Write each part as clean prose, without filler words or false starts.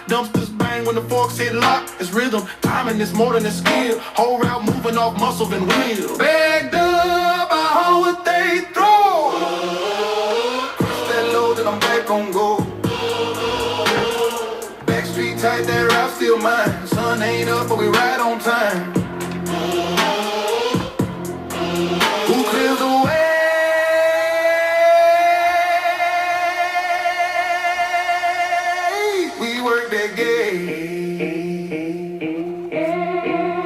Dumpsters bang when the forks hit lock. It's rhythm, timing is more than a skill. Whole route moving off muscle and wheel. Bagged up, I haul what they throw. Crush that load and I'm back on go. Backstreet tight, that route still mine. Sun ain't up, but we right on time. Who clears the way? We work that game.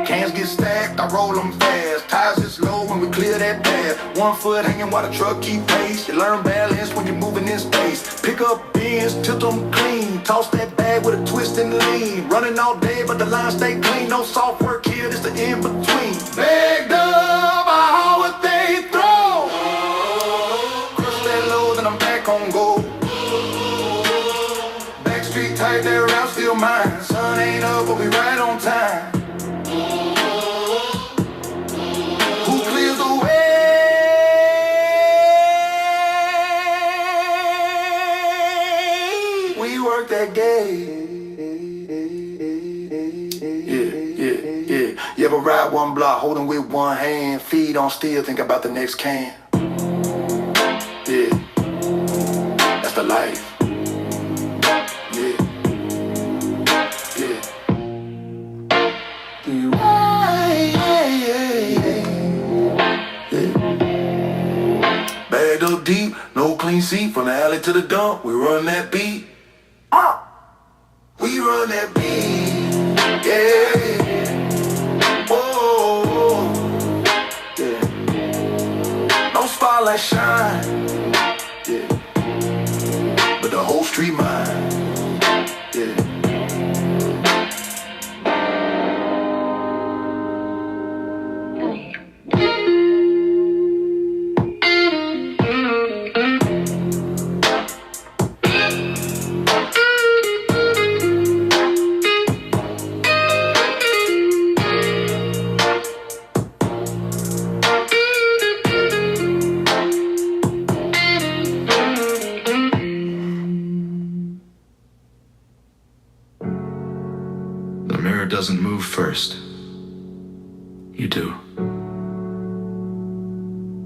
Cans get stacked, I roll them fast. Tires is low when we clear that path. 1 foot hanging while the truck keep pace. You learn balance when you're moving in space. Pick up bins, tilt them clean. Toss that bag with a twist and lean. Running all day, but the line stay clean. No soft work here, this the in between. Bagged up, I haul what they throw. Crush that load and I'm back on go. Backstreet tight, that route still mine. Sun ain't up, but we right on time. Who clears the way? We work that game. You ever ride one block, holding with one hand, feet on steel, think about the next can. Yeah, that's the life. Yeah, yeah. Bagged up deep, no clean seat, from the alley to the dump, we run that beat. We run that beat, yeah. Oh, yeah. No spotlight shine, yeah. But the whole street mine, yeah. The mirror doesn't move first. You do.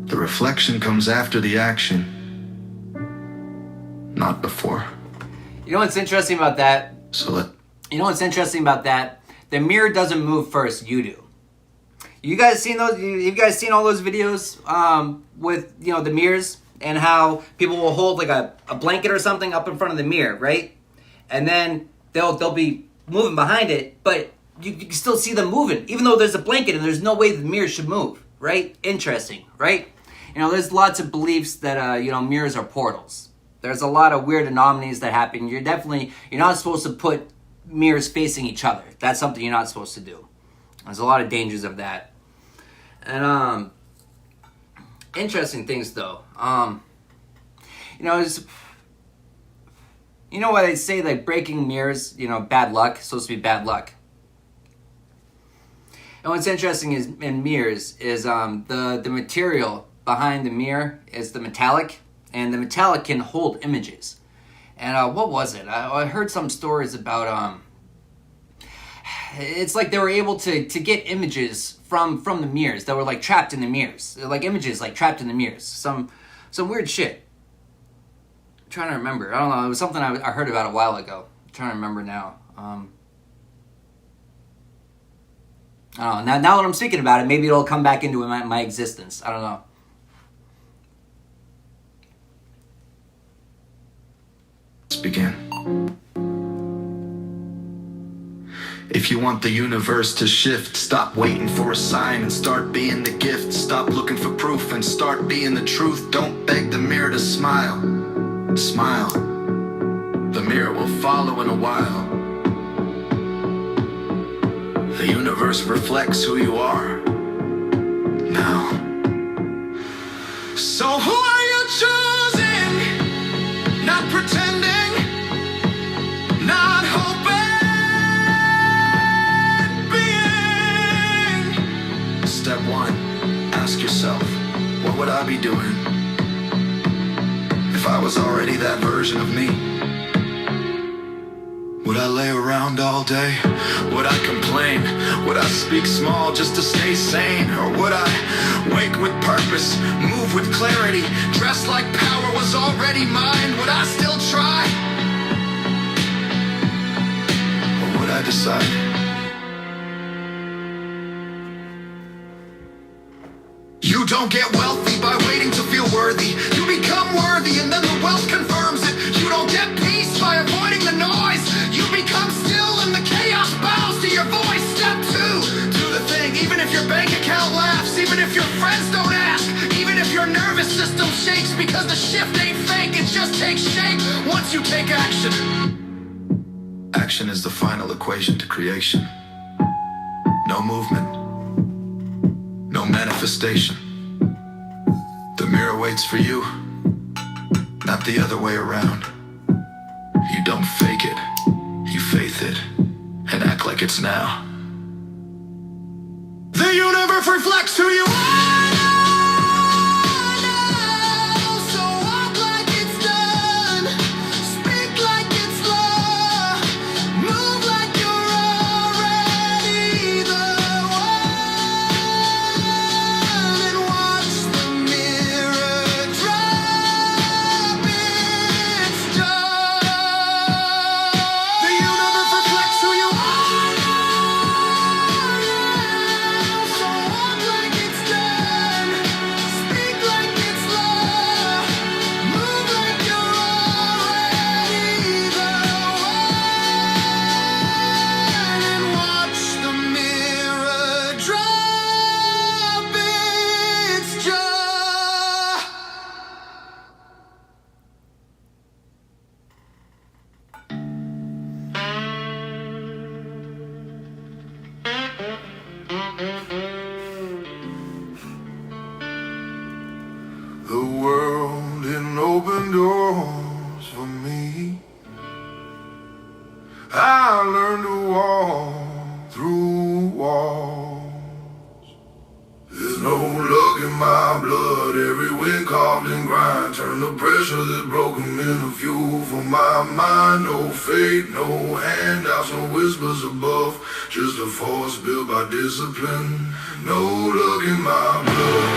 The reflection comes after the action, not before. You know what's interesting about that? You know what's interesting about that? The mirror doesn't move first, you do. You guys seen those? You guys seen all those videos with, you know, the mirrors and how people will hold like a blanket or something up in front of the mirror, right? And then they'll be moving behind it, but you can still see them moving, even though there's a blanket and there's no way the mirror should move, right? Interesting, right? You know, there's lots of beliefs that, you know, mirrors are portals. There's a lot of weird anomalies that happen. You're not supposed to put mirrors facing each other. That's something you're not supposed to do. There's a lot of dangers of that. And, interesting things though. You know, you know why they say like breaking mirrors, you know, bad luck, it's supposed to be bad luck. And what's interesting is in mirrors is the material behind the mirror is the metallic, and the metallic can hold images. And what was it? I heard some stories about it's like they were able to get images from the mirrors that were like trapped in the mirrors, like images like trapped in the mirrors. Some weird shit. I'm trying to remember. I don't know. It was something I heard about a while ago. I'm trying to remember now. I don't know. Now that I'm speaking about it, maybe it'll come back into my existence. I don't know. Let's begin. If you want the universe to shift, stop waiting for a sign and start being the gift. Stop looking for proof and start being the truth. Don't beg the mirror to smile. Smile. The mirror will follow in a while. The universe reflects who you are now. So who are you choosing? Not pretending, not hoping, being. Step one, ask yourself, what would I be doing if I was already that version of me? Would I lay around all day? Would I complain? Would I speak small just to stay sane? Or would I wake with purpose, move with clarity, dress like power was already mine? Would I still try? Or would I decide? You don't get wealthy by waiting to feel worthy. You become worthy and then the wealth confirms it. You don't get peace by avoiding the noise. You become still and the chaos bows to your voice. Step two, do the thing. Even if your bank account laughs, even if your friends don't ask, even if your nervous system shakes, because the shift ain't fake, it just takes shape once you take action. Action is the final equation to creation. No movement, no manifestation. The mirror waits for you, not the other way around. You don't fake it, you faith it, and act like it's now. The universe reflects who you are. The world didn't open doors for me. I learned to walk through walls. There's no luck in my blood. Every wind carved and grind. Turn the pressure that's broken into fuel for my mind. No fate, no handouts, no whispers above. Just a force built by discipline. No luck in my blood.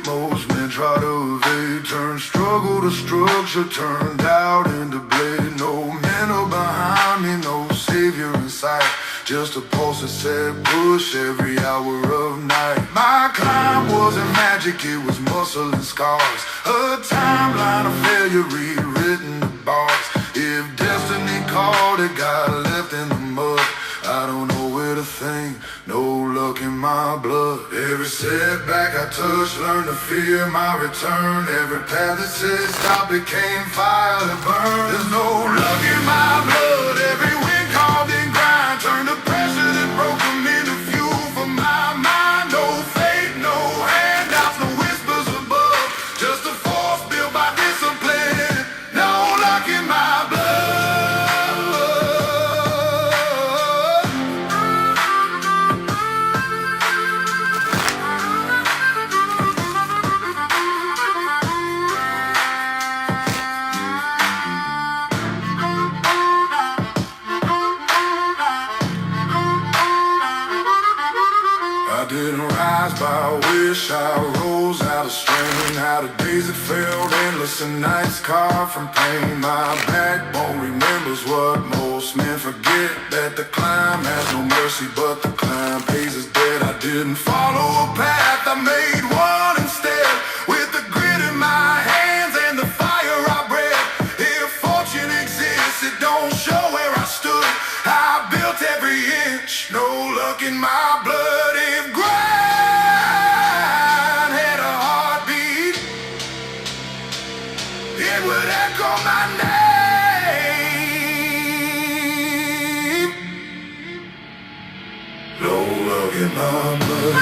Most men try to evade, turn struggle to structure, turned out into blade. No mentor behind me, no savior in sight. Just a pulse that said push every hour of night. My climb wasn't magic, it was muscle and scars. A timeline of failure rewritten the bars. If destiny called, it got left in the mud. I don't know where to think, no luck in my blood. Every setback I touched, learned to fear my return. Every path that said stop became fire that burned. There's no luck in my blood. Every wind carved and grind. Turned the pressure that broke them into fuel for my mind. No fate, no handouts, no whispers above. Just a force built by discipline. No luck in my blood. I didn't rise by wish, I rose out of strain. Out of days that felt endless and nights carved from pain. My backbone remembers what most men forget, that the climb has no mercy, but the climb pays its debt. I didn't follow a path, I made one instead. With the grit in my hands and the fire I bred. If fortune exists, it don't show where I stood. I built every inch, no luck in my blood. If grind had a heartbeat, it would echo my name. No luck in my blood.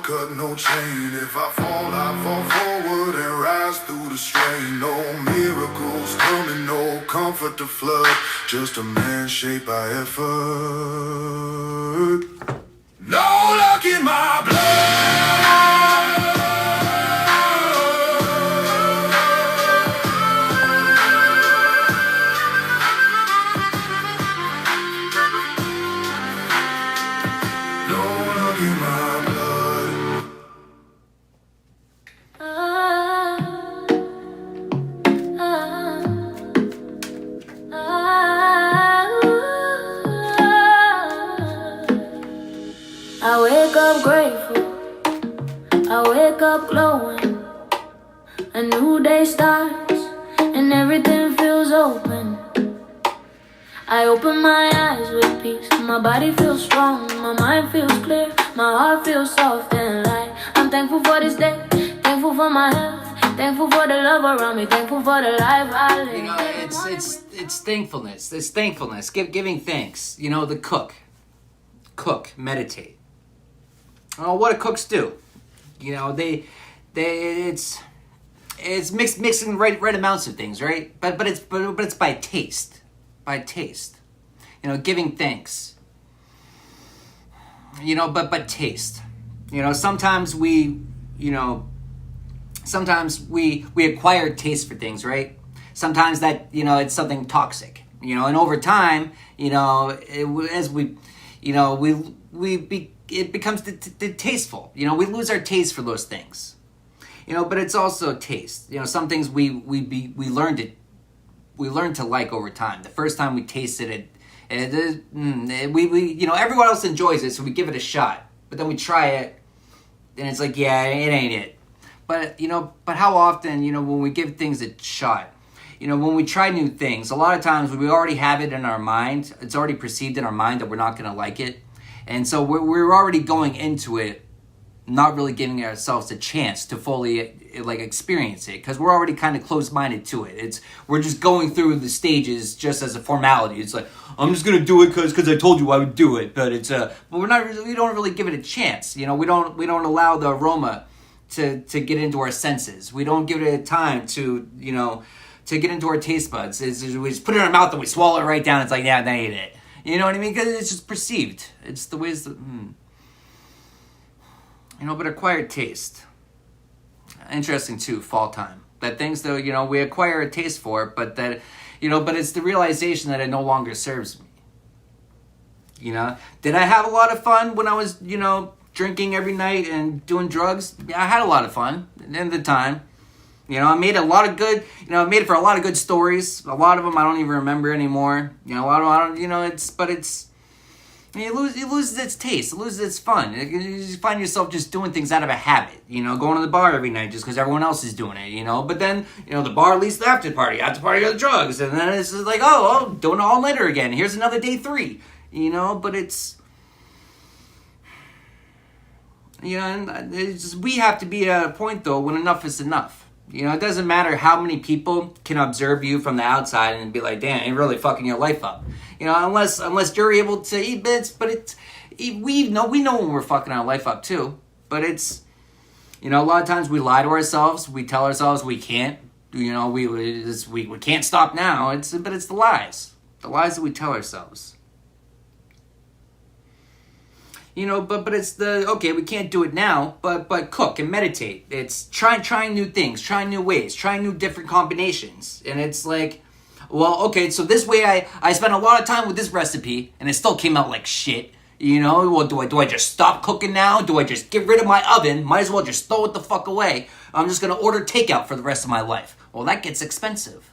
cut, no chain. If I fall, I fall forward and rise through the strain. No miracles coming, no comfort to flood. Just a man shaped by effort. No luck in my blood. I wake up grateful, I wake up glowing. A new day starts and everything feels open. I open my eyes with peace, my body feels strong, my mind feels clear, my heart feels soft and light. I'm thankful for this day, thankful for my health, thankful for the love around me, thankful for the life I live. You know, it's thankfulness. It's thankfulness. Giving thanks. You know, the cook, meditate. Oh, what do cooks do? You know, it's mixing right amounts of things, right? But it's by taste, You know, giving thanks. You know, but taste. You know, sometimes we acquire taste for things, right? Sometimes that, you know, it's something toxic. You know, and over time, you know, it becomes tasteful. You know, we lose our taste for those things. You know, but it's also taste. You know, some things we learn to like over time. The first time we tasted it, you know, everyone else enjoys it, so we give it a shot. But then we try it, and it's like, yeah, it ain't it. But you know, how often, you know, when we give things a shot, you know, when we try new things, a lot of times we already have it in our mind. It's already perceived in our mind that we're not going to like it. And so we're already going into it, not really giving ourselves a chance to fully like experience it, because we're already kind of closed-minded to it. We're just going through the stages just as a formality. It's like, I'm just gonna do it because I told you I would do it, but we don't really give it a chance. You know, we don't allow the aroma to get into our senses. We don't give it a time to, you know, to get into our taste buds. We just put it in our mouth and we swallow it right down. It's like, yeah, that ain't it. You know what I mean? Because it's just perceived. It's the ways that, you know, but acquired taste. Interesting too, fall time. That things though, you know, we acquire a taste for it, but that, you know, but it's the realization that it no longer serves me. You know? Did I have a lot of fun when I was, you know, drinking every night and doing drugs? Yeah, I had a lot of fun at the end of the time. You know, I made a lot of good, you know, I made it for a lot of good stories. A lot of them I don't even remember anymore. You know, a lot of them I don't, you know, it loses its taste. It loses its fun. You find yourself just doing things out of a habit. You know, going to the bar every night just because everyone else is doing it, you know. But then, you know, the bar leads to the after party got the drugs. And then it's like, oh, doing it all later again. Here's another day 3, you know. But it's, you know, and we have to be at a point, though, when enough is enough. You know, it doesn't matter how many people can observe you from the outside and be like, damn, you're really fucking your life up. You know, unless you're able to eat bits, but we know when we're fucking our life up too. But it's, you know, a lot of times we lie to ourselves. We tell ourselves we can't. You know, we can't stop now. But it's the lies that we tell ourselves. You know, but it's okay, we can't do it now, but cook and meditate. It's trying new things, trying new ways, trying new different combinations. And it's like, well, okay, so this way I spent a lot of time with this recipe, and it still came out like shit. You know, well, do I just stop cooking now? Do I just get rid of my oven? Might as well just throw it the fuck away. I'm just going to order takeout for the rest of my life. Well, that gets expensive.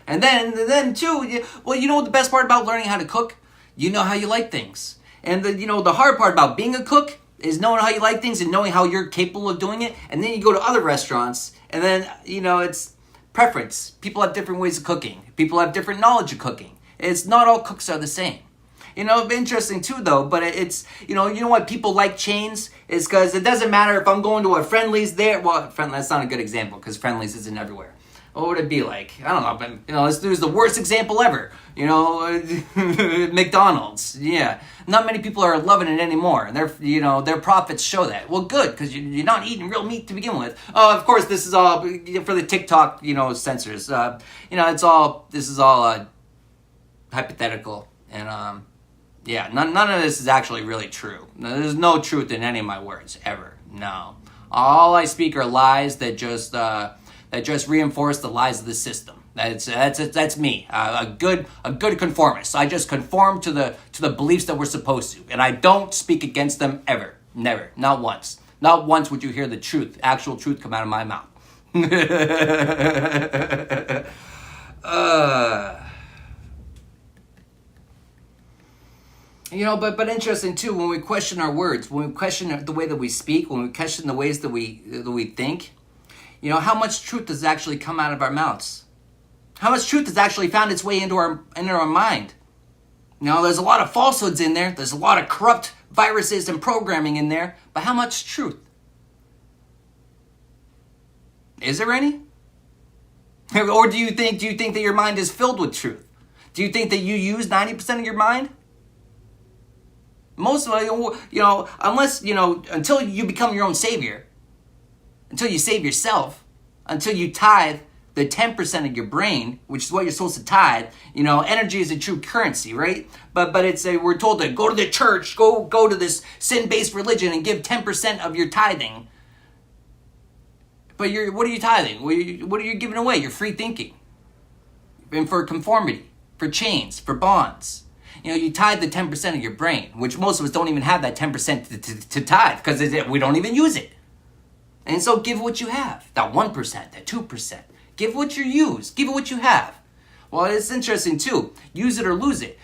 And then too, well, you know what the best part about learning how to cook? You know how you like things. And the hard part about being a cook is knowing how you like things and knowing how you're capable of doing it. And then you go to other restaurants, and then, you know, it's preference. People have different ways of cooking. People have different knowledge of cooking. It's not all cooks are the same. You know, interesting too, though, but it's, you know what people like chains is because it doesn't matter if I'm going to a Friendly's there. Well, that's not a good example because Friendly's isn't everywhere. What would it be like? I don't know. But, let's use the worst example ever. McDonald's. Yeah, not many people are loving it anymore, and their profits show that. Well, good, because you're not eating real meat to begin with. Oh, of course, this is all for the TikTok, censors. This is all hypothetical, and none of this is actually really true. There's no truth in any of my words ever. No, all I speak are lies that just reinforce the lies of the system. That's me. A good conformist. I just conform to the beliefs that we're supposed to, and I don't speak against them ever. Never. Not once. Not once would you hear the actual truth come out of my mouth. But interesting too, when we question our words, when we question the way that we speak, when we question the ways that we think, how much truth does actually come out of our mouths? How much truth has actually found its way into our mind? There's a lot of falsehoods in there. There's a lot of corrupt viruses and programming in there. But how much truth? Is there any? Or do you think that your mind is filled with truth? Do you think that you use 90% of your mind? Most of it, unless, until you become your own savior, until you save yourself, until you tithe the 10% of your brain, which is what you're supposed to tithe. Energy is a true currency, right? But we're told to go to the church, go to this sin-based religion and give 10% of your tithing. But what are you tithing? What are you giving away? Your free thinking. And for conformity, for chains, for bonds. You tithe the 10% of your brain, which most of us don't even have that 10% to tithe because we don't even use it. And so give what you have, that 1%, that 2%. Give what you use. Give it what you have. Well, it's interesting too. Use it or lose it.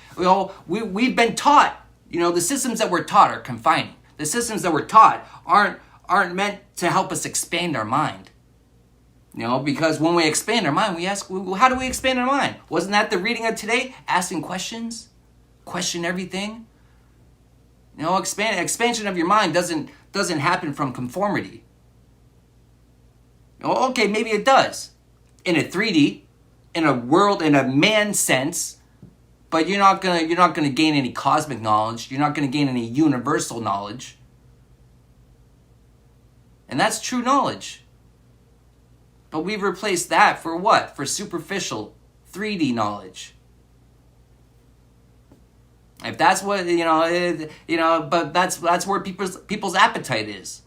We've been taught. The systems that we're taught are confining. The systems that we're taught aren't meant to help us expand our mind. Because when we expand our mind, we ask, how do we expand our mind? Wasn't that the reading of today? Asking questions, question everything. Expansion of your mind doesn't happen from conformity. Okay, maybe it does. In a 3D, in a world, in a man sense, but you're not gonna gain any cosmic knowledge. You're not gonna gain any universal knowledge, and that's true knowledge. But we've replaced that for what? For superficial 3D knowledge. If that's what but that's where people's appetite is.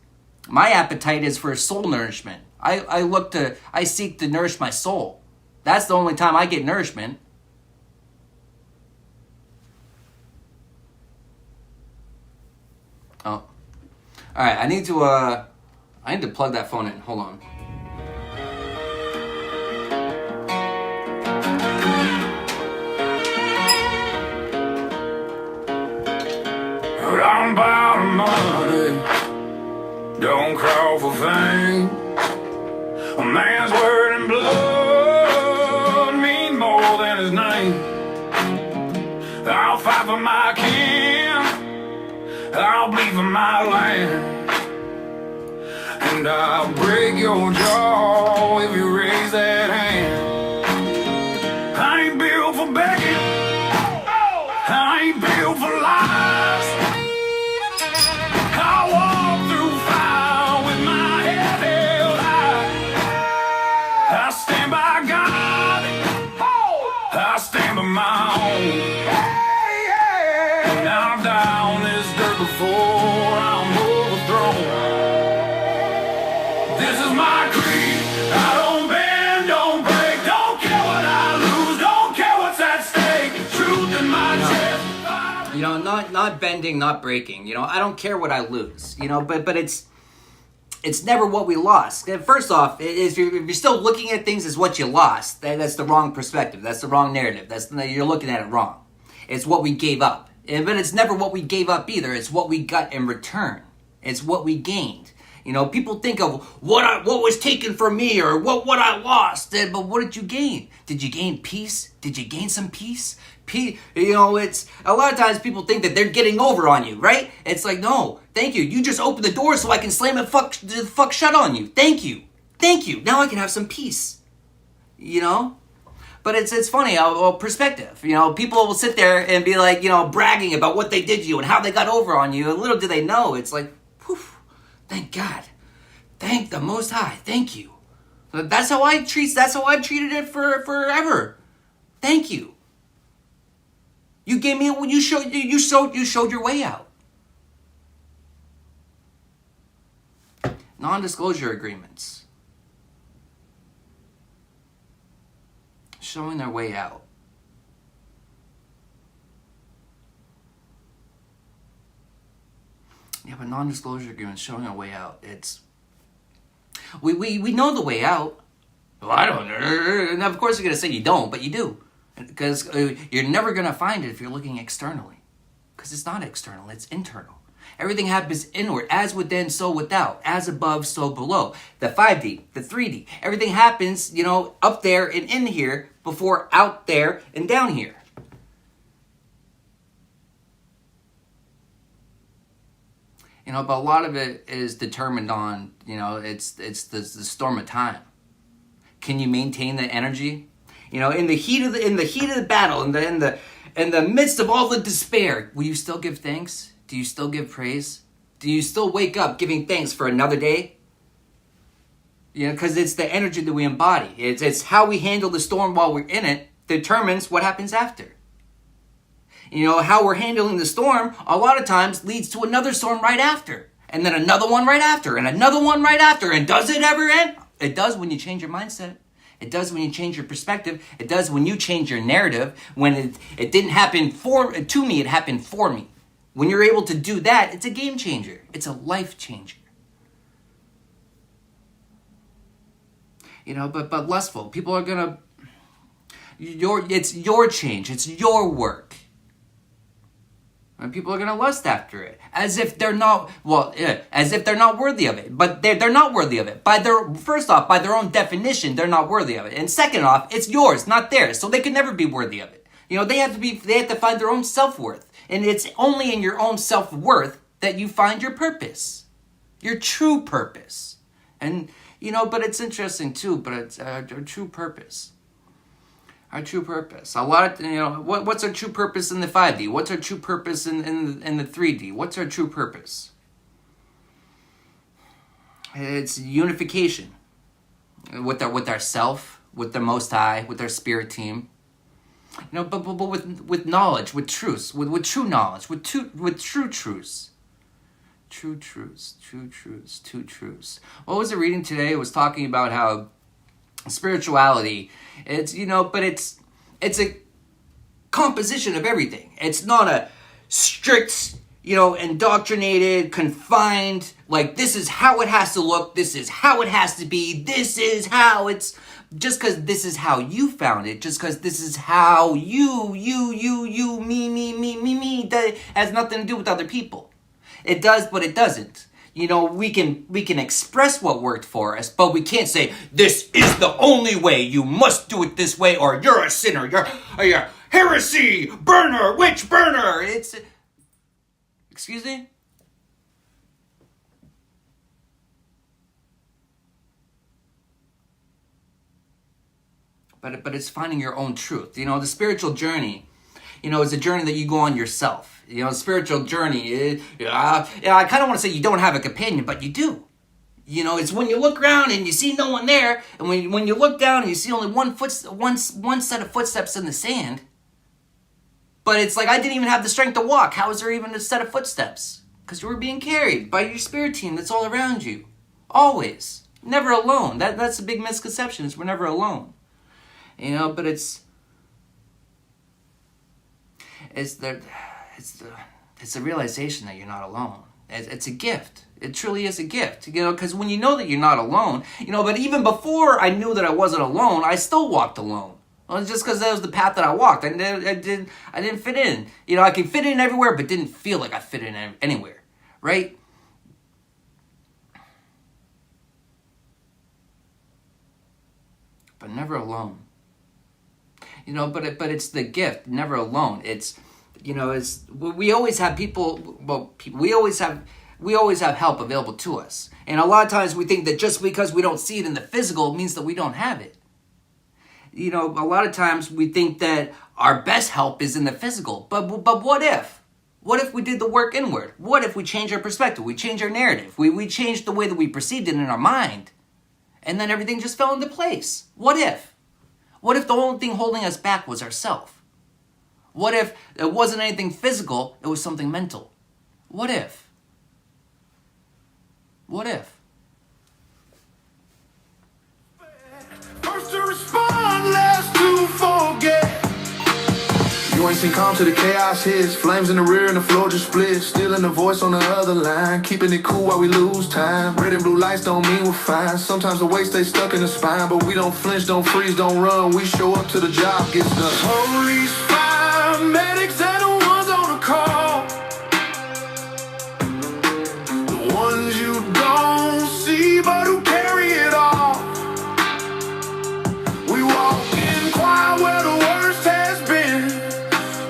My appetite is for soul nourishment. I seek to nourish my soul. That's the only time I get nourishment. Oh. Alright, I need to plug that phone in. Hold on. I'm about money. Don't crawl for fame. A man's word and blood mean more than his name. I'll fight for my kin. I'll bleed for my land. And I'll break your jaw if you raise that hand. I ain't built for begging. I ain't built for lies. I walk through fire with my head held high. I stand by God. I stand by my own. And I'll die on this dirt before I'm overthrown. This is my creed. I don't bend, don't break. Don't care what I lose. Don't care what's at stake. Truth in my chest. Not bending, not breaking. I don't care what I lose. But it's never what we lost. First off, if you're still looking at things as what you lost, that's the wrong perspective. That's the wrong narrative. You're looking at it wrong. It's what we gave up. But it's never what we gave up either. It's what we got in return. It's what we gained. People think of what was taken from me or what I lost. But what did you gain? Did you gain peace? Did you gain some peace? It's a lot of times people think that they're getting over on you, right? It's like, no, thank you. You just opened the door so I can slam it fuck shut on you. Thank you. Now I can have some peace. you know? But it's funny, perspective. You know, people will sit there and be like, you know, bragging about what they did to you and how they got over on you. And little do they know, it's like, whew, thank God. Thank the Most High. Thank you. That's how I've treated it forever. Thank you. You gave me you showed your way out. Non-disclosure agreements. Showing their way out. Yeah, but non-disclosure agreements showing a way out. It's we know the way out. Well, I don't know. And of course you're gonna say you don't, but you do, because you're never gonna find it if you're looking externally, because it's not external, it's internal. Everything happens inward, as within, so without, as above, so below. The 5D, the 3D, everything happens, you know, up there and in here before out there and down here. You know, but a lot of it is determined on, you know, it's the storm of time. Can you maintain the energy? You know, in the heat of the battle, in the midst of all the despair, will you still give thanks? Do you still give praise? Do you still wake up giving thanks for another day? You know, because it's the energy that we embody. It's how we handle the storm while we're in it determines what happens after. You know, how we're handling the storm a lot of times leads to another storm right after. And then another one right after. And another one right after. And does it ever end? It does when you change your mindset. It does when you change your perspective. It does when you change your narrative. When it didn't happen to me, it happened for me. When you're able to do that, it's a game changer. It's a life changer. You know, but lustful. People are gonna it's your change, it's your work. And people are gonna lust after it. As if they're not worthy of it. But they're not worthy of it. First off, by their own definition, they're not worthy of it. And second off, it's yours, not theirs. So they can never be worthy of it. You know, they have to find their own self-worth. And it's only in your own self-worth that you find your purpose. Your true purpose. And, you know, but it's interesting too, but it's our true purpose. Our true purpose. A lot of, you know, what's our true purpose in the 5D? What's our true purpose in the 3D? What's our true purpose? It's unification with our self, with the Most High, with our spirit team. You know, but with knowledge, with truths, with true knowledge, with true truths. True truths. What was I reading today? It was talking about how spirituality, it's, you know, but it's a composition of everything. It's not a strict, you know, indoctrinated, confined, like this is how it has to look, this is how it has to be, this is how it's, just because this is how you found it, just because this is how you, me, that has nothing to do with other people. It does, but it doesn't. You know, we can express what worked for us, but we can't say, this is the only way, you must do it this way, or you're a sinner, you're heresy, burner, witch burner. It's, excuse me? But it's finding your own truth. You know, the spiritual journey, you know, is a journey that you go on yourself. You know, spiritual journey, I kind of want to say you don't have a companion, but you do. You know, it's when you look around and you see no one there, and when you look down and you see only one set of footsteps in the sand, but it's like I didn't even have the strength to walk. How is there even a set of footsteps? Because you were being carried by your spirit team that's all around you. Always. Never alone. That's a big misconception, is we're never alone. You know, but it's the realization that you're not alone. It's a gift. It truly is a gift. You know, because when you know that you're not alone, you know, but even before I knew that I wasn't alone, I still walked alone. Well, just because that was the path that I walked. I didn't fit in. You know, I could fit in everywhere, but didn't feel like I fit in anywhere. Right? But never alone. You know, but it's the gift, never alone. It's, you know, it's, we always have people, we always have help available to us. And a lot of times we think that just because we don't see it in the physical means that we don't have it. you know, a lot of times we think that our best help is in the physical. But what if? What if we did the work inward? What if we change our perspective? We change our narrative. We changed the way that we perceived it in our mind. And then everything just fell into place. What if? What if the only thing holding us back was ourself? What if it wasn't anything physical, it was something mental? What if? What if? First to respond, last to forget. You ain't seen calm to the chaos hits. Flames in the rear and the floor just split. Stealing the voice on the other line. Keeping it cool while we lose time. Red and blue lights don't mean we're fine. Sometimes the weight stays stuck in the spine. But we don't flinch, don't freeze, don't run. We show up till the job gets done. Police, fire, medics, and the ones on the call. The ones you don't see but who carry it all. We walk in quiet where the worst has been.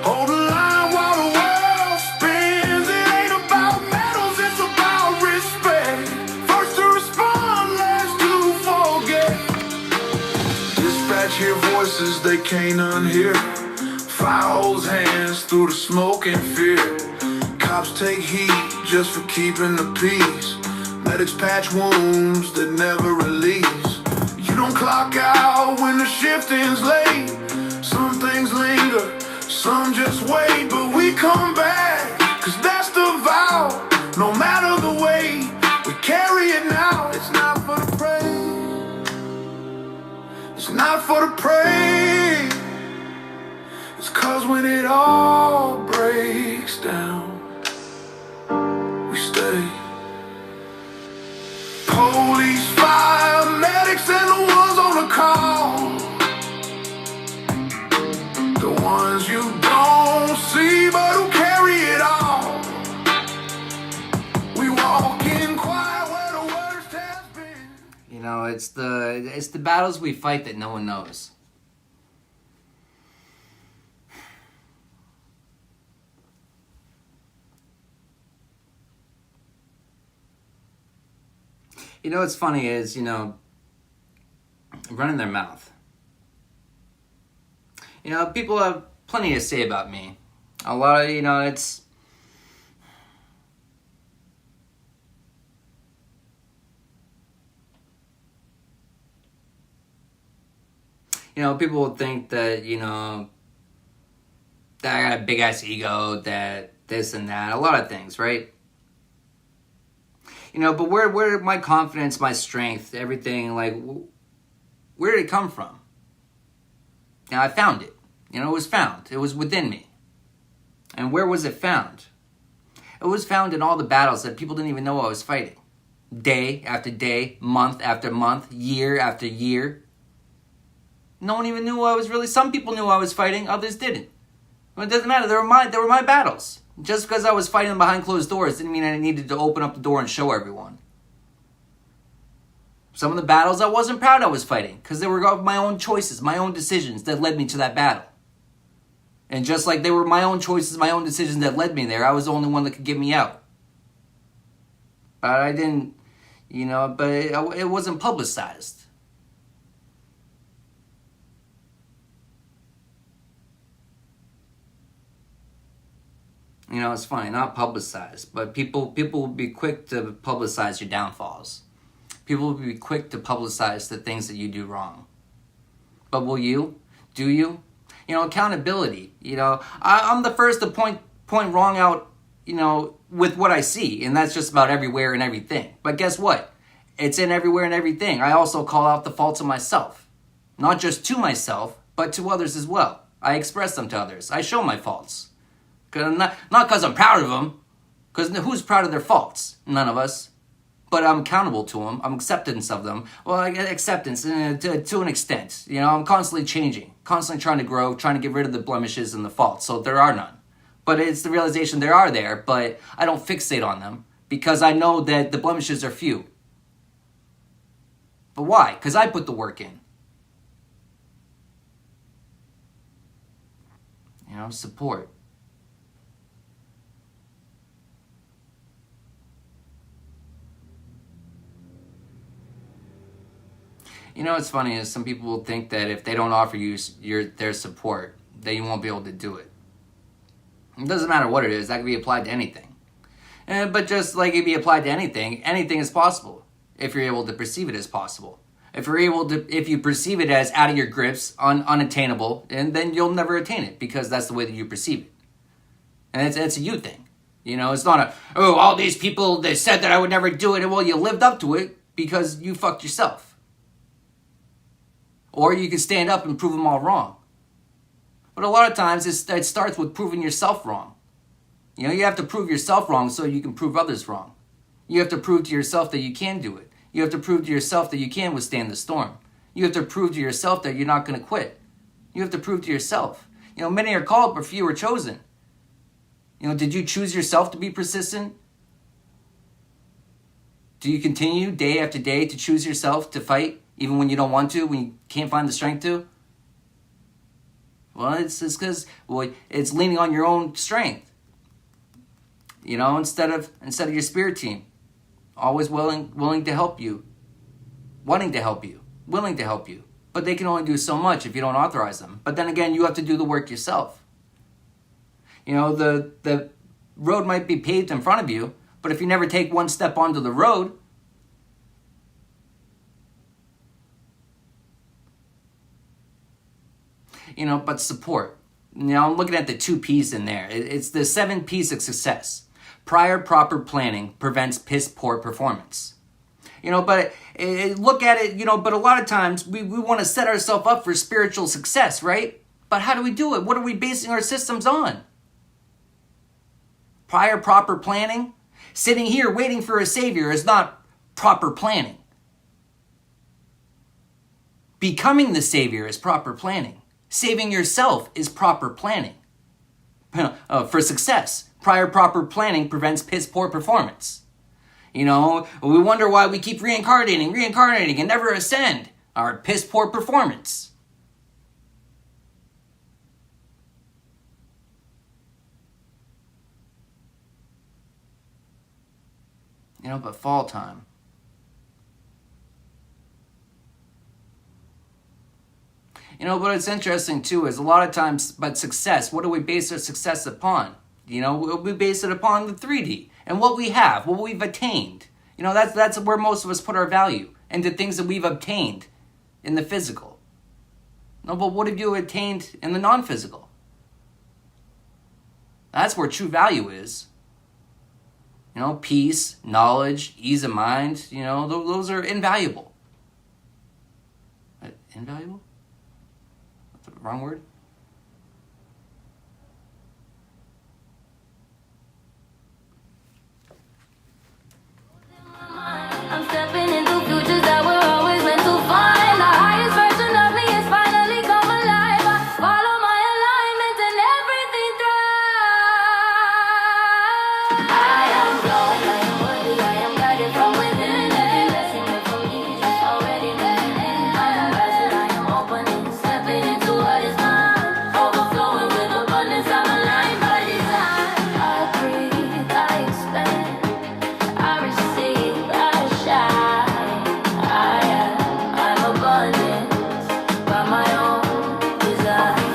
Hold the line while the world spins. It ain't about medals, it's about respect. First to respond, last to forget. Dispatch hear voices they can't unhear. Fire holds hands through the smoke and fear. Cops take heat just for keeping the peace. Medics patch wounds that never release. You don't clock out when the shift ends late. Some things linger, some just wait, but we come back, cause that's the vow. No matter the way, we carry it now. It's not for the praise, it's not for the praise. It's cause when it all breaks down, we stay. Police, fire, medics, and the ones on the call. The ones you don't see but who carry it all. We walk in quiet where the worst has been. You know, it's the battles we fight that no one knows. You know what's funny is, you know, running their mouth. You know, people have plenty to say about me. A lot of, you know, it's... You know, people will think that, you know, that I got a big-ass ego, that this and that, a lot of things, right? You know, but where my confidence, my strength, everything, like, where did it come from? Now, I found it. You know, it was found. It was within me. And where was it found? It was found in all the battles that people didn't even know I was fighting. Day after day, month after month, year after year. No one even knew I was really... Some people knew I was fighting, others didn't. But it doesn't matter. They were my battles. Just because I was fighting behind closed doors didn't mean I needed to open up the door and show everyone. Some of the battles I wasn't proud I was fighting because they were my own choices, my own decisions that led me to that battle. And just like they were my own choices, my own decisions that led me there, I was the only one that could get me out. But I didn't, you know, but it wasn't publicized. You know, it's funny, not publicized, but people will be quick to publicize your downfalls. People will be quick to publicize the things that you do wrong. But will you? Do you? You know, accountability. You know, I'm the first to point wrong out, you know, with what I see, and that's just about everywhere and everything. But guess what? It's in everywhere and everything. I also call out the faults of myself. Not just to myself, but to others as well. I express them to others. I show my faults. Not because I'm proud of them, because who's proud of their faults? None of us. But I'm accountable to them. I'm acceptance of them. Well, I get acceptance to an extent. You know, I'm constantly changing, constantly trying to grow, trying to get rid of the blemishes and the faults, so there are none. But it's the realization there are there, but I don't fixate on them because I know that the blemishes are few. But why? Because I put the work in. You know, support. You know what's funny is some people will think that if they don't offer you their support, that you won't be able to do it. It doesn't matter what it is. That can be applied to anything. But just like it can be applied to anything is possible if you're able to perceive it as possible. If you perceive it as out of your grips, unattainable, and then you'll never attain it because that's the way that you perceive it. And it's a you thing. You know, it's not all these people, they said that I would never do it. Well, you lived up to it because you fucked yourself. Or you can stand up and prove them all wrong. But a lot of times it starts with proving yourself wrong. You know, you have to prove yourself wrong so you can prove others wrong. You have to prove to yourself that you can do it. You have to prove to yourself that you can withstand the storm. You have to prove to yourself that you're not going to quit. You have to prove to yourself. You know, many are called, but few are chosen. You know, did you choose yourself to be persistent? Do you continue day after day to choose yourself to fight, even when you don't want to, when you can't find the strength to? Well, it's because it's leaning on your own strength. You know, instead of your spirit team, always willing to help you, wanting to help you, willing to help you. But they can only do so much if you don't authorize them. But then again, you have to do the work yourself. You know, the road might be paved in front of you, but if you never take one step onto the road, you know, but support. You know, I'm looking at the 2 P's in there. It's the 7 P's of success. Prior proper planning prevents piss poor performance. You know, but look at it, you know, but a lot of times we want to set ourselves up for spiritual success, right? But how do we do it? What are we basing our systems on? Prior proper planning? Sitting here waiting for a savior is not proper planning. Becoming the savior is proper planning. Saving yourself is proper planning. For success, prior proper planning prevents piss poor performance. You know, we wonder why we keep reincarnating and never ascend. Our piss poor performance. You know, but fall time. You know, but it's interesting too is a lot of times, but success, what do we base our success upon? You know, we base it upon the 3D and what we have, what we've attained. You know, that's where most of us put our value, into things that we've obtained in the physical. No, but what have you attained in the non-physical? That's where true value is. You know, peace, knowledge, ease of mind, you know, those are invaluable. Invaluable? That's the wrong word? I'm stepping into futures that we're always meant to find. The highest version of me is finally come alive. I follow my alignment and everything thrives. I am glowing, I am worthy, I am guided from within. Every blessing meant for me is already written in. I am rising, I am opening, stepping into what is mine. Overflowing with abundance, I'm aligned by design. I breathe, I expand, I receive, I shine. I'm abundance by my own design.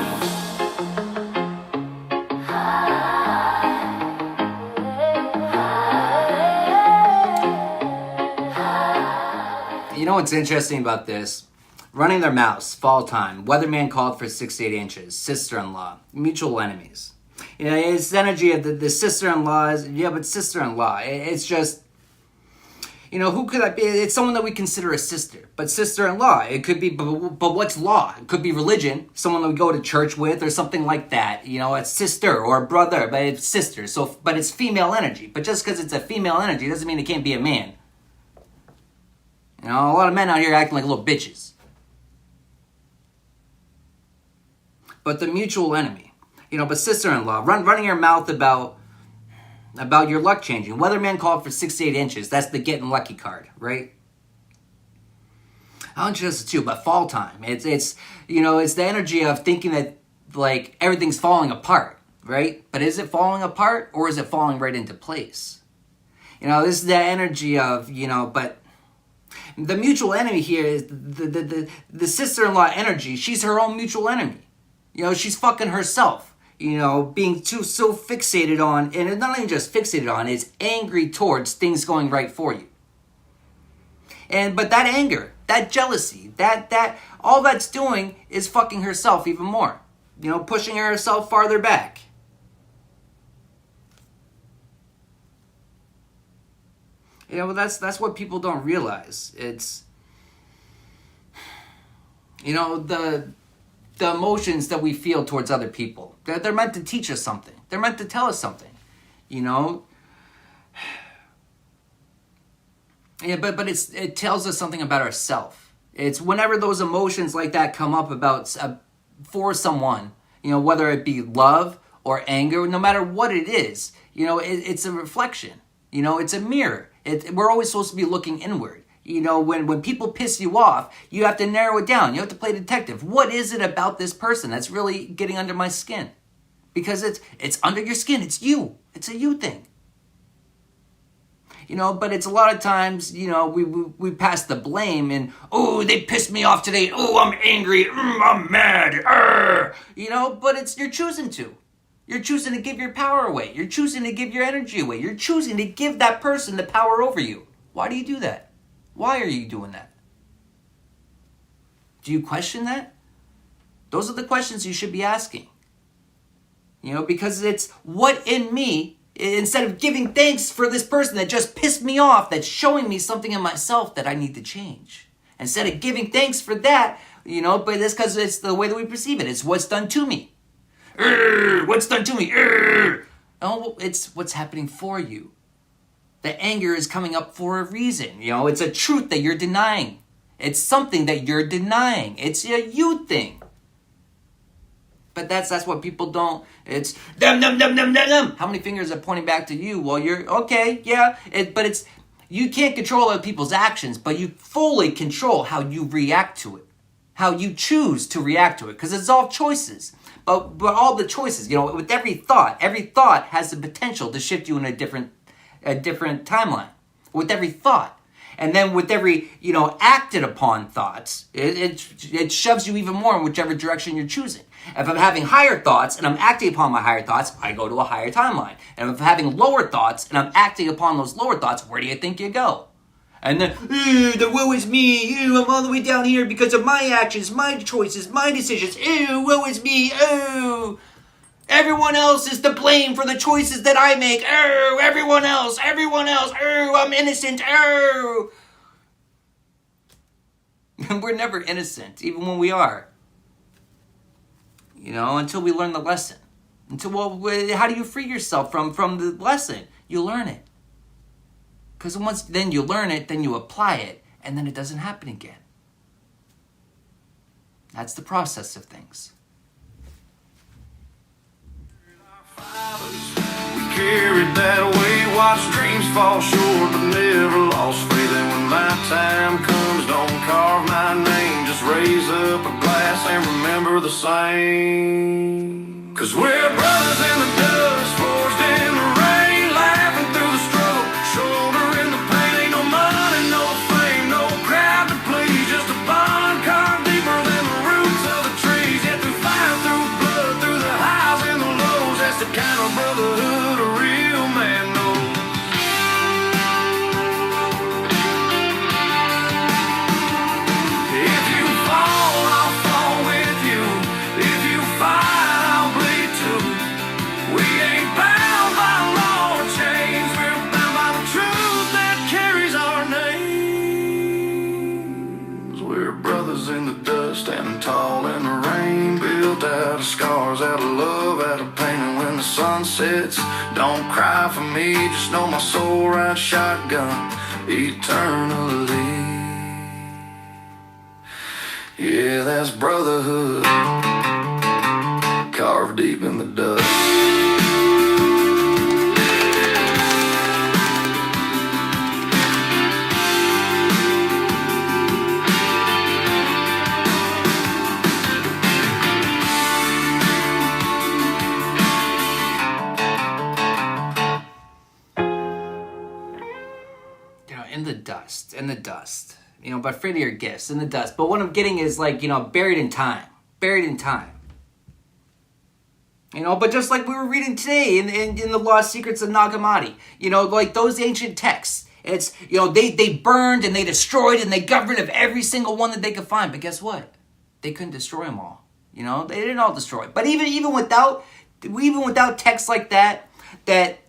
You know what's interesting about this? Running their mouths, fall time, weatherman called for 6 to 8 inches, sister-in-law, mutual enemies. You know, it's the energy of the sister-in-law. Yeah, but sister-in-law, it's just, you know, who could that be? It's someone that we consider a sister, but sister-in-law, it could be, but what's law? It could be religion, someone that we go to church with or something like that. You know, a sister or a brother, but it's sister. So, but it's female energy. But just because it's a female energy doesn't mean it can't be a man. You know, a lot of men out here acting like little bitches. But the mutual enemy, you know, but sister-in-law, running your mouth about your luck changing. Weatherman called for 6 to 8 inches. That's the getting lucky card, right? How interesting too, but fall time. It's you know, it's the energy of thinking that like everything's falling apart, right? But is it falling apart or is it falling right into place? You know, this is the energy of, you know, but The mutual enemy here is the sister-in-law energy. She's her own mutual enemy. She's fucking herself. Being so fixated on, and it's not even just fixated on, it's angry towards things going right for you. But that anger, that jealousy, that all that's doing is fucking herself even more. Pushing herself farther back. That's what people don't realize. It's the emotions that we feel towards other people. They're meant to teach us something. They're meant to tell us something. Yeah, but it tells us something about ourselves. It's whenever those emotions like that come up about for someone, whether it be love or anger, no matter what it is, it's a reflection. It's a mirror. We're always supposed to be looking inward. When people piss you off, you have to narrow it down. You have to play detective. What is it about this person that's really getting under my skin? Because it's under your skin. It's you. It's a you thing. But it's a lot of times, we pass the blame and, oh, they pissed me off today. Oh, I'm angry. I'm mad. But you're choosing to. You're choosing to give your power away. You're choosing to give your energy away. You're choosing to give that person the power over you. Why do you do that? Why are you doing that? Do you question that? Those are the questions you should be asking. Because it's what in me, instead of giving thanks for this person that just pissed me off, that's showing me something in myself that I need to change. Instead of giving thanks for that, but that's because it's the way that we perceive it. It's what's done to me. What's done to me? No, it's what's happening for you. The anger is coming up for a reason. It's a truth that you're denying. It's something that you're denying. It's a you thing. But that's what people don't. It's them. How many fingers are pointing back to you? Well, you're okay, yeah. But it's you can't control other people's actions, but you fully control how you react to it, how you choose to react to it, because it's all choices. But all the choices, with every thought has the potential to shift you in a different timeline. With every thought. And then with every, acted upon thoughts, it shoves you even more in whichever direction you're choosing. If I'm having higher thoughts and I'm acting upon my higher thoughts, I go to a higher timeline. And if I'm having lower thoughts and I'm acting upon those lower thoughts, where do you think you go? And then, the woe is me, I'm all the way down here because of my actions, my choices, my decisions, woe is me, everyone else is to blame for the choices that I make, everyone else, I'm innocent, And we're never innocent, even when we are. Until we learn the lesson. How do you free yourself from the lesson? You learn it. Because once then you learn it, then you apply it, and then it doesn't happen again. That's the process of things. We carried that away, watched dreams fall short, but never lost faith. And when my time comes, don't carve my name, just raise up a glass and remember the same. 'Cause we're brothers in the dust, forged in the rain, laughing through the struggle, shouldering the pain. Ain't no money, no fame, no crowd to please, just a bond carved deeper than the roots of the trees. Yet through fire, through blood, through the highs and the lows, that's the kind of brotherhood a real man knows. If you fall, I'll fall with you. If you fight, I'll bleed too. We ain't bound by law or chains, we're bound by the truth that carries our names. We're brothers in the dust, standing tall in the rain, built out of scars, out of love, out of pain. And when the sun sets, don't cry for me, just know my soul rides shotgun eternally. Yeah, that's brotherhood, carved deep in the dust. In the dust. but freely are gifts in the dust. But what I'm getting is like, buried in time. Buried in time. But just like we were reading today in the Lost Secrets of Nagamati, like those ancient texts, it's, they burned and they destroyed and they got rid of every single one that they could find. But guess what? They couldn't destroy them all. They didn't all destroy. But even without texts like that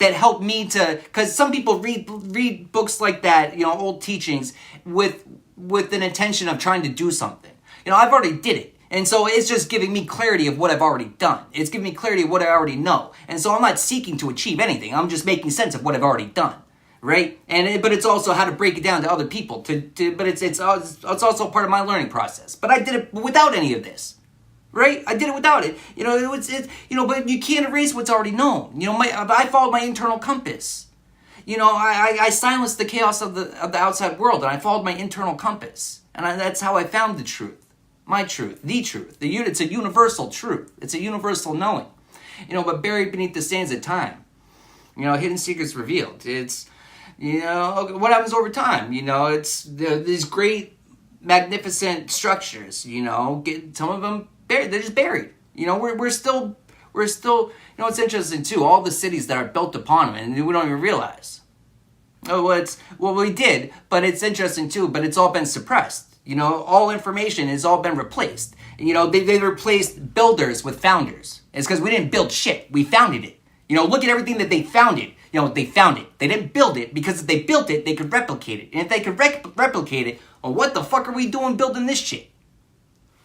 help me to, because some people read books like that, old teachings with an intention of trying to do something. I've already did it. And so it's just giving me clarity of what I've already done. It's giving me clarity of what I already know. And so I'm not seeking to achieve anything. I'm just making sense of what I've already done. Right? But it's also how to break it down to other people. But it's also part of my learning process. But I did it without any of this. Right? I did it without it. But you can't erase what's already known. I followed my internal compass. I silenced the chaos of the outside world, and I followed my internal compass. And that's how I found the truth. My truth, the truth. It's a universal truth. It's a universal knowing. But buried beneath the sands of time. Hidden secrets revealed. It's, what happens over time? It's these great, magnificent structures, some of them buried. They're just buried. We're still, it's interesting too, all the cities that are built upon them, and we don't even realize. We did, but it's interesting too, but it's all been suppressed. All information has all been replaced. They replaced builders with founders. It's because we didn't build shit. We founded it. Look at everything that they founded. They found it. They didn't build it because if they built it, they could replicate it. And if they could replicate it, well, what the fuck are we doing building this shit?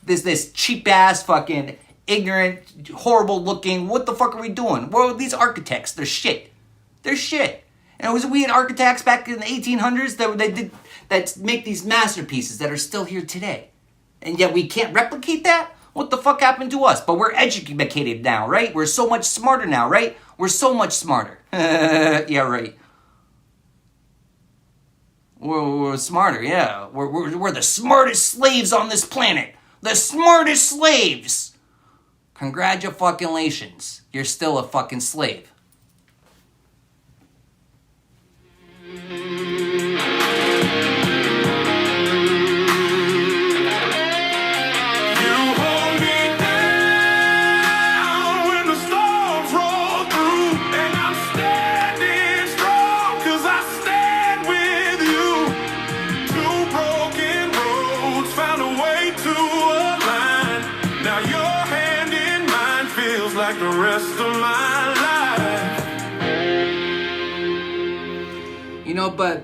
This cheap-ass, fucking, ignorant, horrible-looking, what the fuck are we doing? Well, these architects, they're shit. They're shit. And we had architects back in the 1800s that make these masterpieces that are still here today. And yet we can't replicate that? What the fuck happened to us? But we're educated now, right? We're so much smarter now, right? We're so much smarter. Yeah, right. We're smarter, yeah. We're the smartest slaves on this planet. The smartest slaves. Congratulations. You're still a fucking slave. The rest of my life. But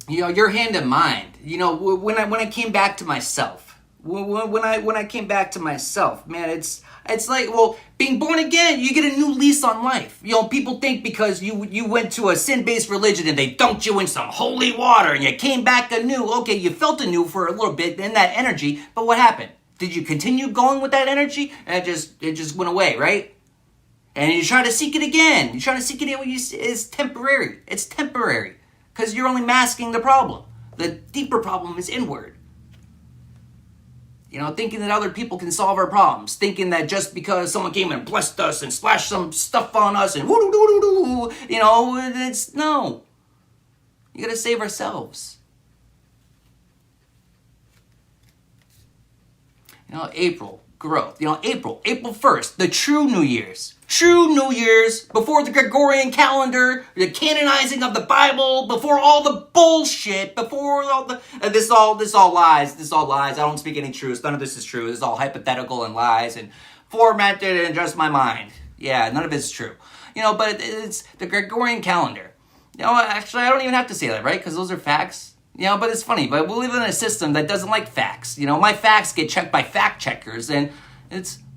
your hand in mind. When I came back to myself. When I came back to myself, man, it's like, well, being born again, you get a new lease on life. People think because you went to a sin-based religion and they dunked you in some holy water and you came back anew. Okay, you felt anew for a little bit in that energy, but what happened? Did you continue going with that energy? And it just went away, right? And you try to seek it again. You try to seek it again. It's temporary. It's temporary. Because you're only masking the problem. The deeper problem is inward. Thinking that other people can solve our problems. Thinking that just because someone came and blessed us and splashed some stuff on us and woo-doo-doo-doo-doo, it's no. You gotta save ourselves. April, growth. April 1st, the true New Year's. True New Year's, before the Gregorian calendar, the canonizing of the Bible, before all the bullshit, before all the... This all lies. This all lies. I don't speak any truth. None of this is true. This is all hypothetical and lies and formatted in just my mind. Yeah, none of it's true. But it's the Gregorian calendar. Actually, I don't even have to say that, right? Because those are facts. But it's funny, but we live in a system that doesn't like facts. My facts get checked by fact checkers, and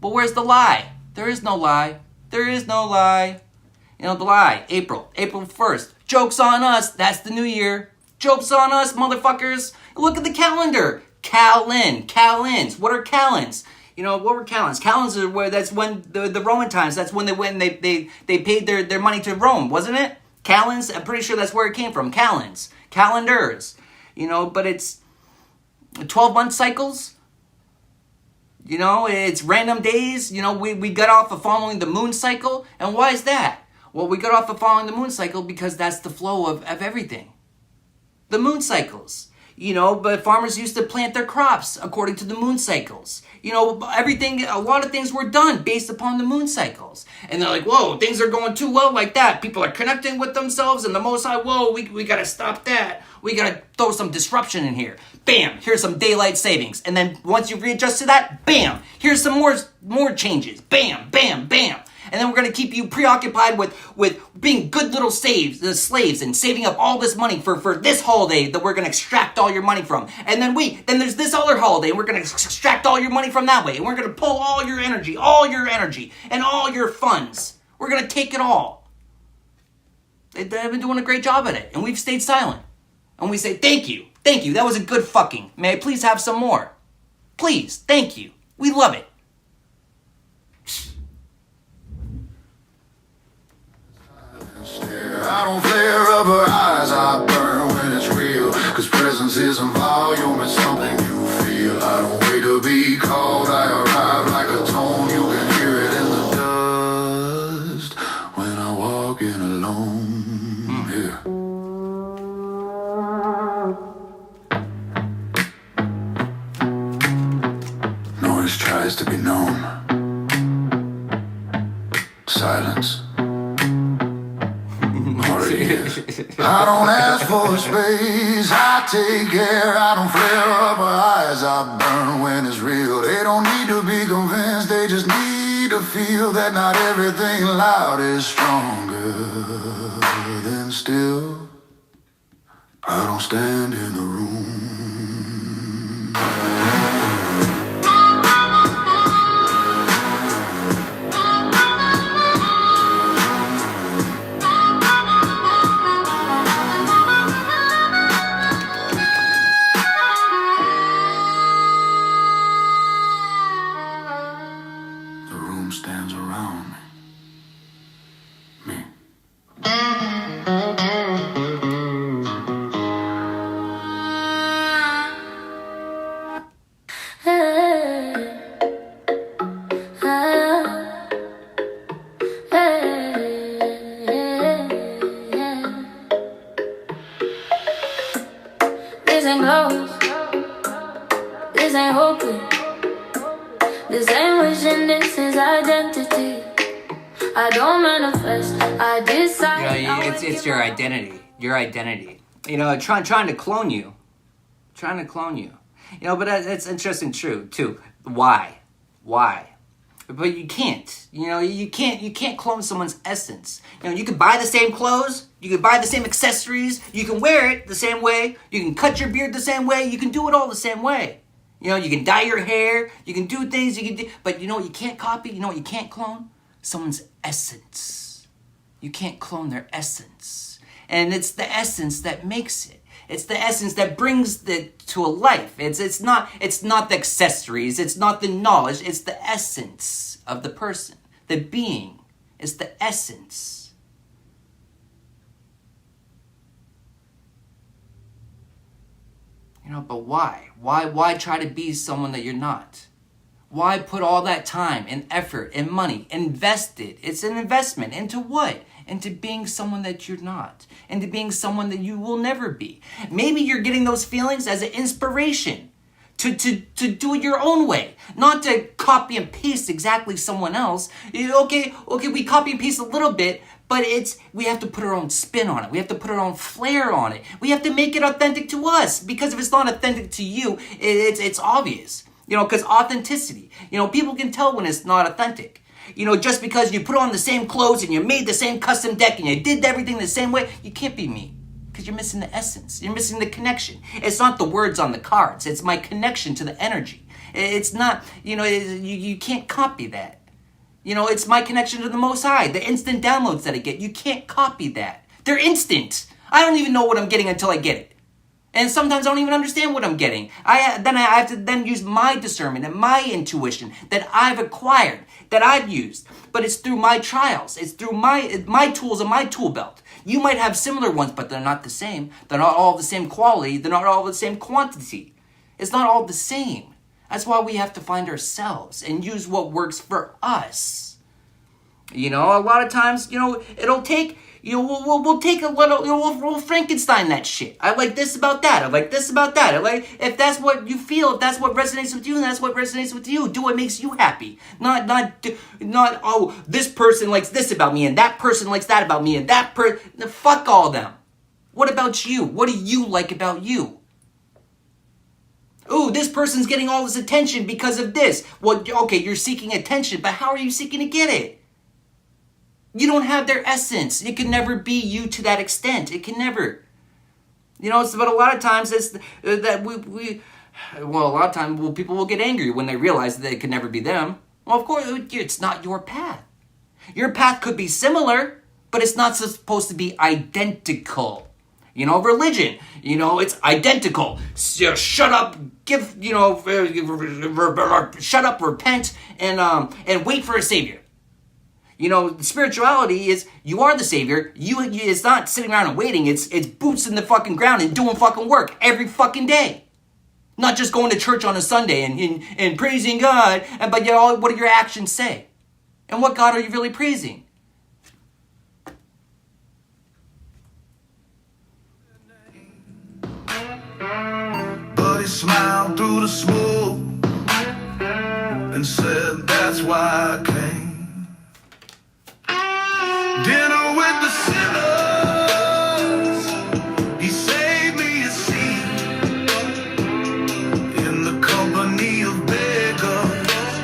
but where's the lie? There is no lie. There is no lie. The lie. April 1st. Joke's on us. That's the new year. Joke's on us, motherfuckers. Look at the calendar. Calends. What are calends? What were calends? Calends are that's when the Roman times, that's when they paid their money to Rome, wasn't it? Calends, I'm pretty sure that's where it came from. Calendars. But it's 12-month cycles. It's random days. We got off of following the moon cycle. And why is that? Well, we got off of following the moon cycle because that's the flow of everything. The moon cycles. But farmers used to plant their crops according to the moon cycles. A lot of things were done based upon the moon cycles. And they're like, whoa, things are going too well like that. People are connecting with themselves and the Most High, whoa, we got to stop that. We got to throw some disruption in here. Bam, here's some daylight savings. And then once you readjust to that, bam, here's some more changes. Bam, bam, bam. And then we're going to keep you preoccupied with being good little slaves and saving up all this money for this holiday that we're going to extract all your money from. And then there's this other holiday and we're going to extract all your money from that way. And we're going to pull all your energy and all your funds. We're going to take it all. They've been doing a great job at it. And we've stayed silent. And we say, thank you. Thank you. That was a good fucking. May I please have some more? Please. Thank you. We love it. I don't flare up her eyes, I burn when it's real. Cause presence isn't volume, it's something you feel. I don't wait to be called, I arrive like a tone. You can hear it in the dust when I walk in alone. Yeah. Noise tries to be known. Silence. I don't ask for space, I take care. I don't flare up her eyes, I burn when it's real. They don't need to be convinced, they just need to feel that not everything loud is stronger than still. I don't stand in the room. Stands around me. This ain't close. This ain't hoping. This ain't wishing, this is identity. I don't manifest, I decide. It's your identity. Your identity. Trying to clone you. But it's interesting too. Why? But you can't. You can't clone someone's essence. You can buy the same clothes, you can buy the same accessories, you can wear it the same way, you can cut your beard the same way, you can do it all the same way. You can dye your hair, you can do things, but you can't copy, you can't clone? Someone's essence. You can't clone their essence. And it's the essence that makes it. It's the essence that brings it to a life. It's not the accessories, it's not the knowledge, it's the essence of the person. The being is the essence. But why? Why try to be someone that you're not? Why put all that time and effort and money invested? It's an investment into what? Into being someone that you're not. Into being someone that you will never be. Maybe you're getting those feelings as an inspiration to do it your own way. Not to copy and paste exactly someone else. Okay, we copy and paste a little bit, but we have to put our own spin on it. We have to put our own flair on it. We have to make it authentic to us. Because if it's not authentic to you, it's obvious. Because authenticity. People can tell when it's not authentic. Just because you put on the same clothes and you made the same custom deck and you did everything the same way, you can't be me. Because you're missing the essence. You're missing the connection. It's not the words on the cards. It's my connection to the energy. It's not, you can't copy that. It's my connection to the Most High. The instant downloads that I get, you can't copy that. They're instant. I don't even know what I'm getting until I get it. And sometimes I don't even understand what I'm getting. I have to use my discernment and my intuition that I've acquired, that I've used. But it's through my trials. It's through my tools and my tool belt. You might have similar ones, but they're not the same. They're not all the same quality. They're not all the same quantity. It's not all the same. That's why we have to find ourselves and use what works for us. A lot of times, it'll take We'll take a little, we'll Frankenstein that shit. I like this about that. I like this about that. I like, if that's what you feel, if that's what resonates with you, then that's what resonates with you. Do what makes you happy. Not, oh, this person likes this about me, and that person likes that about me, and that fuck all them. What about you? What do you like about you? Ooh, this person's getting all this attention because of this. Well, okay, you're seeking attention, but how are you seeking to get it? You don't have their essence. It can never be you to that extent. It can never. But a lot of times it's that a lot of times people will get angry when they realize that it can never be them. Well, of course, it's not your path. Your path could be similar, but it's not supposed to be identical. Religion, it's identical. Shut up, shut up, repent, and wait for a savior. Spirituality is you are the savior. It's not sitting around and waiting. It's boots in the fucking ground and doing fucking work every fucking day. Not just going to church on a Sunday and praising God, but what do your actions say? And what God are you really praising? But he smiled through the smoke and said, that's why I came. Dinner with the sinners, he saved me a seat in the company of beggars,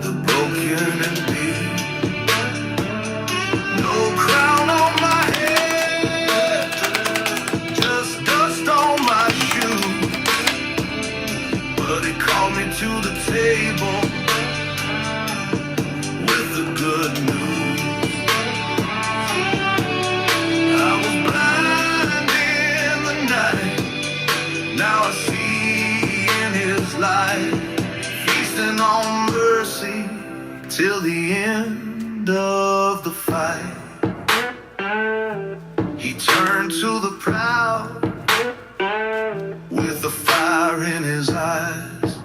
the broken and beat. No crown on my head, just dust on my shoe, but he called me to the table with the good news. Now I see in his light, feasting on mercy till the end of the fight. He turned to the proud with the fire in his eyes.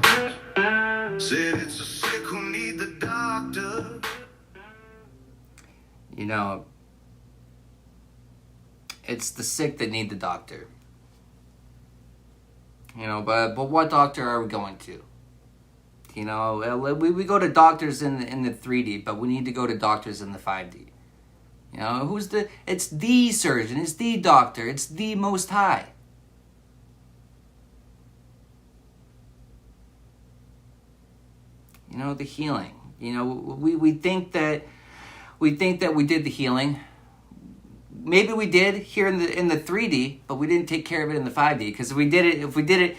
Said it's the sick who need the doctor. It's the sick that need the doctor. But what doctor are we going to? We go to doctors in the 3D, but we need to go to doctors in the 5D. It's the surgeon, it's the doctor, it's the Most High. The healing. We think that we did the healing. Maybe we did here in the 3D, but we didn't take care of it in the 5D. Because if we did it,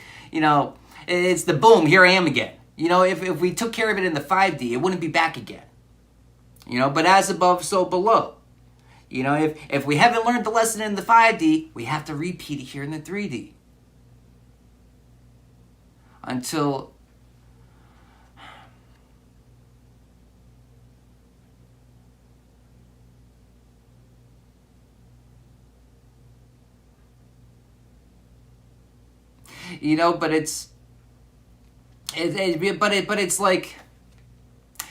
it's the boom, here I am again. If we took care of it in the 5D, it wouldn't be back again. But as above, so below. If we haven't learned the lesson in the 5D, we have to repeat it here in the 3D. Until... but it's like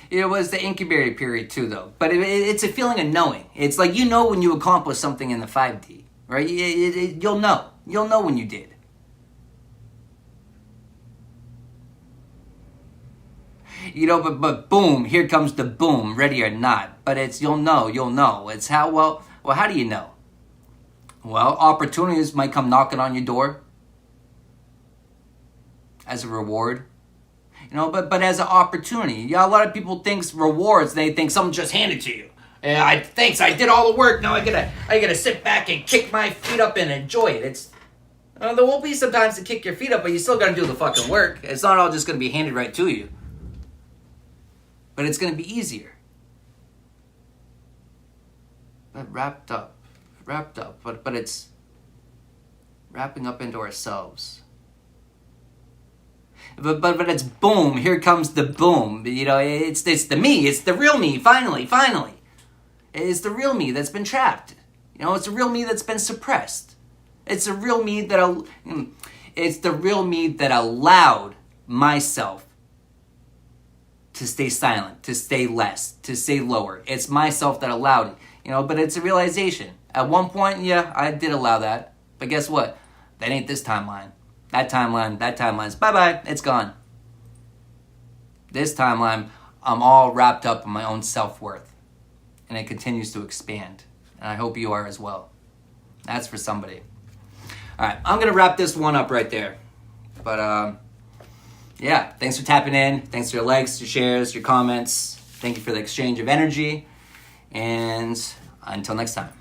it was the incubator period too, though. But it's a feeling of knowing. It's like when you accomplish something in the 5D, right? You'll know when you did. But boom, here comes the boom, ready or not. But it's you'll know. It's how how do you know? Well, opportunities might come knocking on your door. As a reward, but as an opportunity. A lot of people think rewards, they think someone just handed to you. Thanks, I did all the work. Now I gotta sit back and kick my feet up and enjoy it. There will be some times to kick your feet up, but you still gotta do the fucking work. It's not all just gonna be handed right to you. But it's gonna be easier. But wrapped up, but it's wrapping up into ourselves. But it's boom, here comes the boom. It's the me, it's the real me, finally. It's the real me that's been trapped. It's the real me that's been suppressed. It's the real me that allowed myself to stay silent, to stay less, to stay lower. It's myself that allowed it. but it's a realization. At one point, yeah, I did allow that. But guess what? That ain't this timeline. That timeline's bye-bye. It's gone. This timeline, I'm all wrapped up in my own self-worth. And it continues to expand. And I hope you are as well. That's for somebody. All right, I'm going to wrap this one up right there. But, yeah, thanks for tapping in. Thanks for your likes, your shares, your comments. Thank you for the exchange of energy. And until next time.